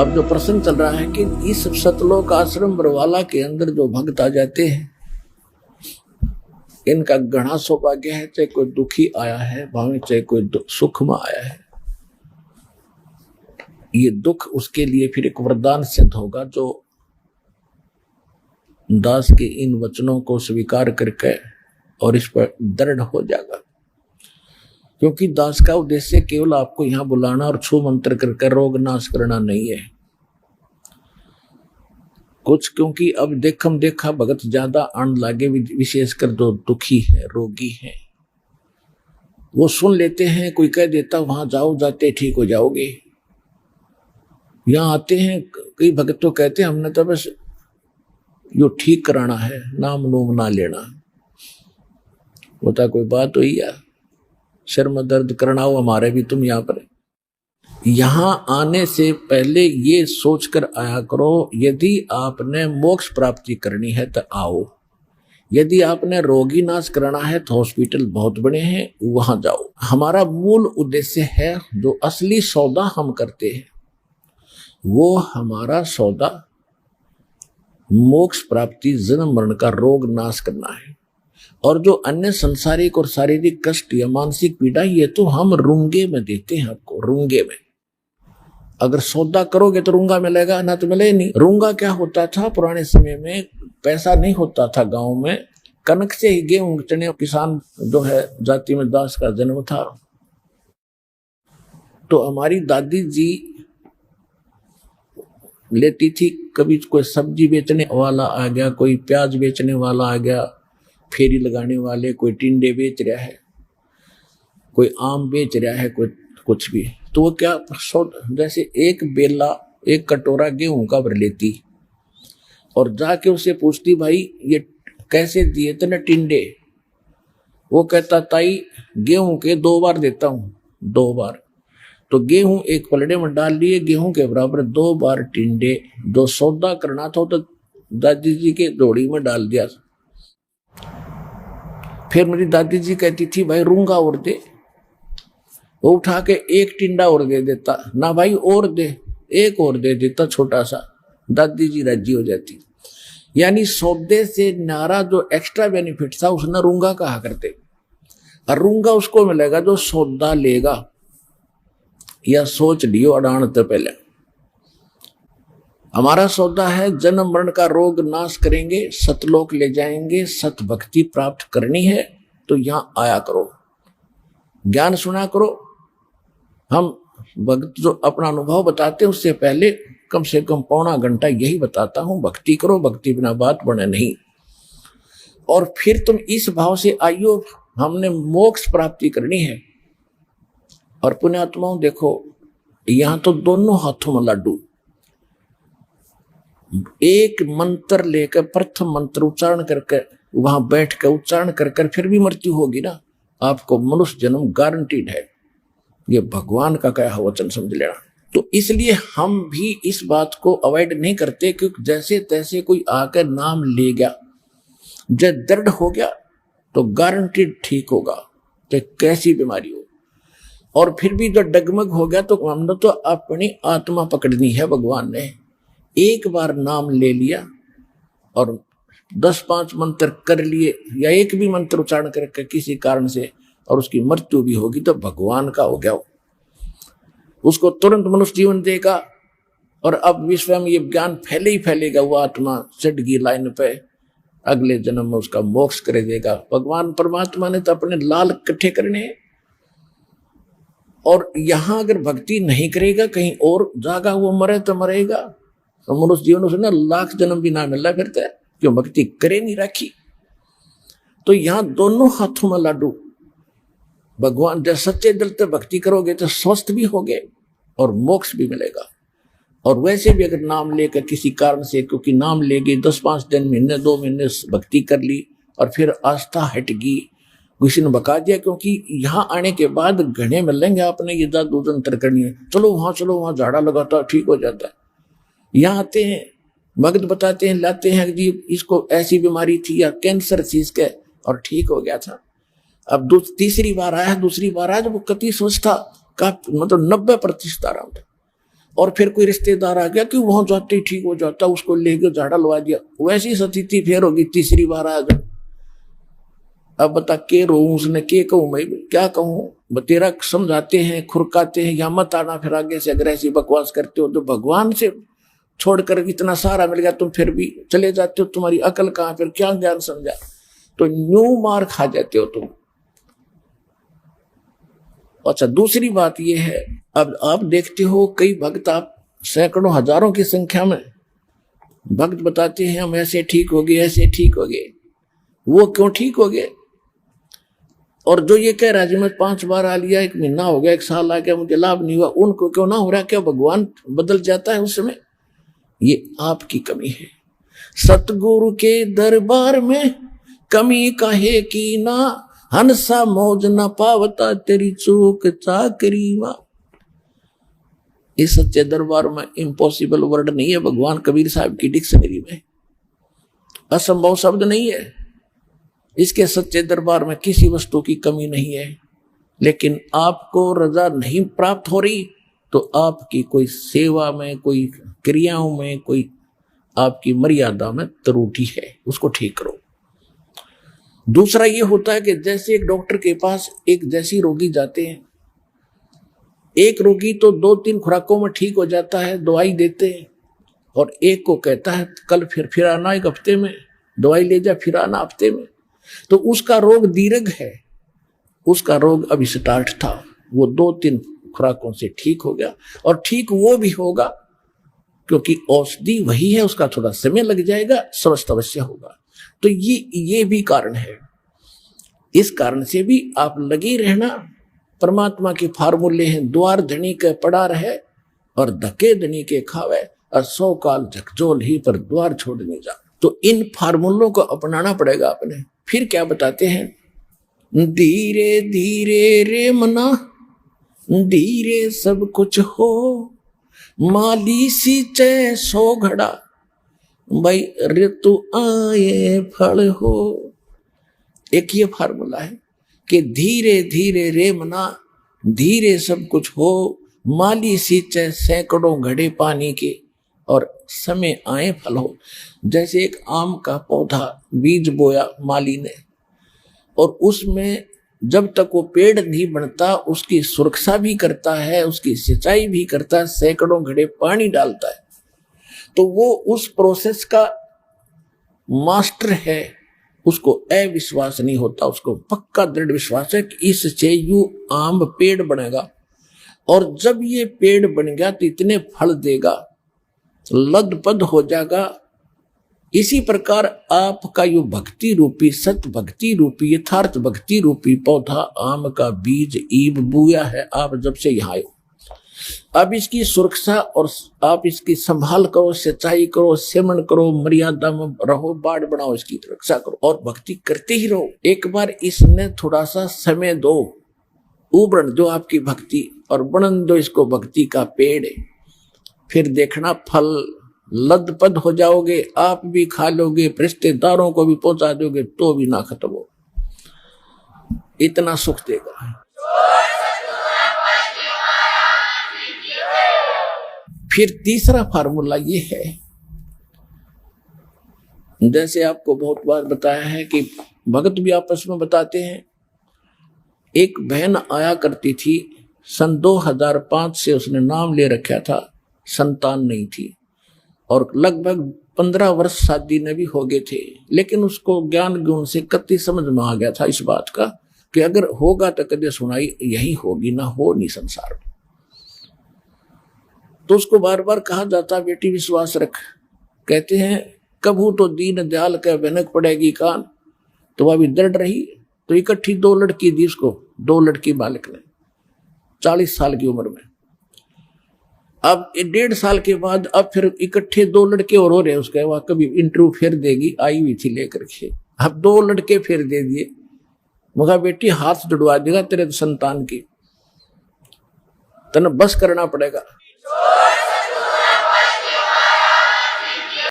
अब जो प्रश्न चल रहा है कि इस सतलोक आश्रम बरवाला के अंदर जो भक्त आ जाते हैं, इनका घना सौभाग्य है, चाहे कोई दुखी आया है भावे चाहे कोई सुख में आया है। ये दुख उसके लिए फिर एक वरदान सिद्ध होगा, जो दास के इन वचनों को स्वीकार करके और इस पर दृढ़ हो जाएगा। क्योंकि दास का उद्देश्य केवल आपको यहां बुलाना और छू मंत्र करके रोग नाश करना नहीं है कुछ, क्योंकि अब देखा भगत ज्यादा आन लागे, विशेषकर जो दुखी है रोगी है, वो सुन लेते हैं, कोई कह देता वहां जाओ, जाते ठीक हो जाओगे। यहां आते हैं कई भगत तो कहते हैं हमने तो बस यो ठीक कराना है, नाम नूम ना लेना। होता कोई बात हुई या सिर में दर्द करना हो हमारे भी, तुम यहाँ पर यहां आने से पहले ये सोचकर आया करो, यदि आपने मोक्ष प्राप्ति करनी है तो आओ, यदि आपने रोगी नाश कराना है तो हॉस्पिटल बहुत बड़े हैं, वहां जाओ। हमारा मूल उद्देश्य है, जो असली सौदा हम करते हैं वो हमारा सौदा मोक्ष प्राप्ति, जन्म मरण का रोग नाश करना है। और जो अन्य संसारिक और शारीरिक कष्ट या मानसिक पीड़ा, ये तो हम रुंगे में देते हैं आपको, रुंगे में। अगर सौदा करोगे तो रुंगा मिलेगा, ना तो मिले नहीं। रुंगा क्या होता था पुराने समय में, पैसा नहीं होता था गांव में, कनक से ही गेहूं चने, किसान जो है जाति में दास का जन्म था। तो हमारी दादी जी लेती थी, कभी कोई सब्जी बेचने वाला आ गया, कोई प्याज बेचने वाला आ गया, फेरी लगाने वाले, कोई टिंडे बेच रहा है, कोई आम बेच रहा है, कोई कुछ भी, तो वो क्या जैसे एक बेला एक कटोरा गेहूं का भर लेती और जाके उसे पूछती, भाई ये कैसे दिए थे ना टिंडे? वो कहता, ताई गेहूं के 2 बार देता हूं, 2 बार। तो गेहूं एक पलड़े में डाल लिए, गेहूं के बराबर 2 बार टिंडे। जो सौदा करना था तो दादी जी के झोड़ी में डाल दिया। फिर मेरी दादी जी कहती थी, भाई रूंगा और दे। वो उठा के एक टिंडा और दे देता, ना भाई और दे, एक और दे देता छोटा सा। दादी जी राजी हो जाती। यानी सौदे से नारा जो एक्स्ट्रा बेनिफिट था उसने रूंगा कहा करते, और रूंगा उसको मिलेगा जो सौदा लेगा। या सोच लियो अड़ान तो पहले, हमारा सौदा है जन्म मरण का रोग नाश करेंगे, सतलोक ले जाएंगे, सत भक्ति प्राप्त करनी है तो यहां आया करो, ज्ञान सुना करो। हम भक्त जो अपना अनुभव बताते हैं उससे पहले कम से कम पौना घंटा यही बताता हूं, भक्ति करो, भक्ति बिना बात बने नहीं। और फिर तुम इस भाव से आइयो, हमने मोक्ष प्राप्ति करनी है। और पुण्यात्माओं देखो, यहां तो दोनों हाथों में लड्डू, एक मंत्र लेकर प्रथम मंत्र उच्चारण करके वहां बैठ कर उच्चारण कर फिर भी मृत्यु होगी ना, आपको मनुष्य जन्म गारंटीड है। ये भगवान का कहा वचन समझ लेना। तो इसलिए हम भी इस बात को अवॉइड नहीं करते, क्योंकि जैसे तैसे कोई आकर नाम ले गया, जब दृढ़ हो गया तो गारंटीड ठीक होगा, तो कैसी बीमारी हो। और फिर भी जब डगमग हो गया तो हमने तो अपनी आत्मा पकड़नी है। भगवान ने एक बार नाम ले लिया और 10-5 मंत्र कर लिए, या एक भी मंत्र उच्चारण करके किसी कारण से, और उसकी मृत्यु भी होगी तो भगवान का हो गया, उसको तुरंत मनुष्य जीवन देगा। और अब विश्व में ये ज्ञान फैले ही फैलेगा, वो आत्मा चढ़ गई लाइन पे, अगले जन्म में उसका मोक्ष कर देगा। भगवान परमात्मा ने तो अपने लाल इकट्ठे करने हैं। और यहां अगर भक्ति नहीं करेगा, कहीं और जागा वो मरे तो मरेगा। तो मनुष्य जीवन उसने 1,00,000 जन्म भी ना मिला फिरता है, क्यों भक्ति करे नहीं रखी। तो यहां दोनों हाथों में लाडू, भगवान जब सच्चे दिल से भक्ति करोगे तो स्वस्थ भी होगे और मोक्ष भी मिलेगा। और वैसे भी अगर नाम लेकर किसी कारण से, क्योंकि नाम ले गई 10-5 दिन, महीने 2 महीने भक्ति कर ली और फिर आस्था हट गई, किसी ने बका दिया, क्योंकि यहाँ आने के बाद घने मिलेंगे आपने ये जादू तंत्र करनी है, चलो वहां झाड़ा लगाता ठीक हो जाता है। यहाँ आते हैं भगत बताते हैं, लाते हैं जी इसको ऐसी बीमारी थी या कैंसर थी इसके, और ठीक हो गया था। अब तीसरी बार आया, दूसरी बार आया, जब वो कति सोच था का मतलब 90% आराम था। और फिर कोई रिश्तेदार आ गया कि वहां जाते ही ठीक हो जाता, उसको लेके झाड़ा लगा दिया, वैसी स्थिति फिर होगी तीसरी बार आ जाओ। अब बता के रो उसने के कहूं, मैं क्या कहूं, तेरा समझाते हैं खुरकाते हैं, या मत आना फिर आगे से अगर ऐसी बकवास करते हो तो। भगवान से छोड़कर इतना सारा मिल गया तुम फिर भी चले जाते हो, तुम्हारी अकल कहां, फिर क्या ज्ञान समझा, तो न्यू मार खा जाते हो तुम। अच्छा दूसरी बात यह है, अब आप देखते हो कई भक्त, आप सैकड़ों हजारों की संख्या में भक्त बताते हैं हम ऐसे ठीक हो गए, ऐसे ठीक हो गए। वो क्यों ठीक हो गए? और जो ये कह रहा है जी मैं 5 बार आ लिया, 1 महीना हो गया, 1 साल आ गया, मुझे लाभ नहीं हुआ, उनको क्यों ना हो रहा? क्या भगवान बदल जाता है उस समय? ये आपकी कमी है। सतगुरु के दरबार में कमी काहे की ना, हंसा मौज न पावता तेरी चूक चाकरी मा। इस सच्चे दरबार में इम्पॉसिबल वर्ड नहीं है भगवान कबीर साहब की डिक्शनरी में, असंभव शब्द नहीं है। इसके सच्चे दरबार में किसी वस्तु की कमी नहीं है। लेकिन आपको रजा नहीं प्राप्त हो रही तो आपकी कोई सेवा में, कोई क्रियाओं में, कोई आपकी मर्यादा में त्रुटि है, उसको ठीक करो। दूसरा ये होता है कि जैसे एक डॉक्टर के पास एक जैसी रोगी जाते हैं, एक रोगी तो 2-3 खुराकों में ठीक हो जाता है, दवाई देते हैं, और एक को कहता है कल फिर आना 1 हफ्ते में, दवाई ले जा फिर आना हफ्ते में। तो उसका रोग दीर्घ है, उसका रोग अभी स्टार्ट था, वो 2-3 खुराकों से ठीक हो गया, और ठीक वो भी होगा क्योंकि औषधि वही है, उसका थोड़ा समय लग जाएगा, स्वस्थ अवश्य होगा। तो ये भी कारण है। इस कारण से भी आप लगे रहना। परमात्मा के फार्मूले हैं, द्वार धनी के पड़ा रहे और धके धनी के खावे, और 100 काल झकझोल ही पर द्वार छोड़ने जा। तो इन फार्मूलों को अपनाना पड़ेगा अपने। फिर क्या बताते हैं, धीरे धीरे रे मना, धीरे सब कुछ हो, माली सींचे 100 घड़ा, भाई ऋतु आए फल हो। एक ये फार्मूला है कि धीरे धीरे रे मना, धीरे सब कुछ हो, माली सींचे सैकड़ों घड़े पानी के, और समय आए फल हो। जैसे एक आम का पौधा बीज बोया माली ने, और उसमें जब तक वो पेड़ नहीं बनता उसकी सुरक्षा भी करता है, उसकी सिंचाई भी करता है, सैकड़ों घड़े पानी डालता है, तो वो उस प्रोसेस का मास्टर है। उसको अविश्वास नहीं होता, उसको पक्का दृढ़ विश्वास है कि इससे यूं आम पेड़ बनेगा, और जब ये पेड़ बन गया तो इतने फल देगा, लदपद हो जाएगा। इसी प्रकार आपका यो भक्ति रूपी, सत भक्ति रूपी, यथार्थ भक्ति रूपी पौधा आम का बीज ईब बुया है आप जब से यहाँ आए। अब इसकी सुरक्षा और आप इसकी संभाल करो, सिंचाई करो, सेवन करो, मर्यादा में रहो, बाढ़ बनाओ, इसकी रक्षा करो और भक्ति करते ही रहो। एक बार इसने थोड़ा सा समय दो, उबरन दो आपकी भक्ति, और बनन दो इसको भक्ति का पेड़। फिर देखना फल लदपद हो जाओगे, आप भी खा लोगे, रिश्तेदारों को भी पहुंचा दोगे, तो भी ना खत्म हो। इतना सुख देगा। फिर तीसरा फार्मूला ये है, जैसे आपको बहुत बार बताया है कि भगत भी आपस में बताते हैं। एक बहन आया करती थी, सन 2005 से उसने नाम ले रखा था, संतान नहीं थी, और लगभग 15 वर्ष शादी ने भी हो गए थे, लेकिन उसको ज्ञान गुण से कति समझ में आ गया था इस बात का कि अगर होगा तो कदे सुनाई यही होगी, ना हो नहीं संसार में। तो उसको बार बार कहा जाता, बेटी विश्वास रख। कहते हैं कभू तो दीन दयाल का भनक पड़ेगी कान, तो वह भी दृढ़ रही। तो इकट्ठी 2 लड़की दी उसको, 2 लड़की बालक ने 40 साल की उम्र में। अब 1.5 साल के बाद अब फिर इकट्ठे 2 लड़के और हो रहे उसके, वह कभी इंटरव्यू फिर देगी, आई हुई थी लेकर के। अब 2 लड़के फिर दे दिए। मगर बेटी हाथ जुड़वा देगा तेरे संतान की, तने बस करना पड़ेगा।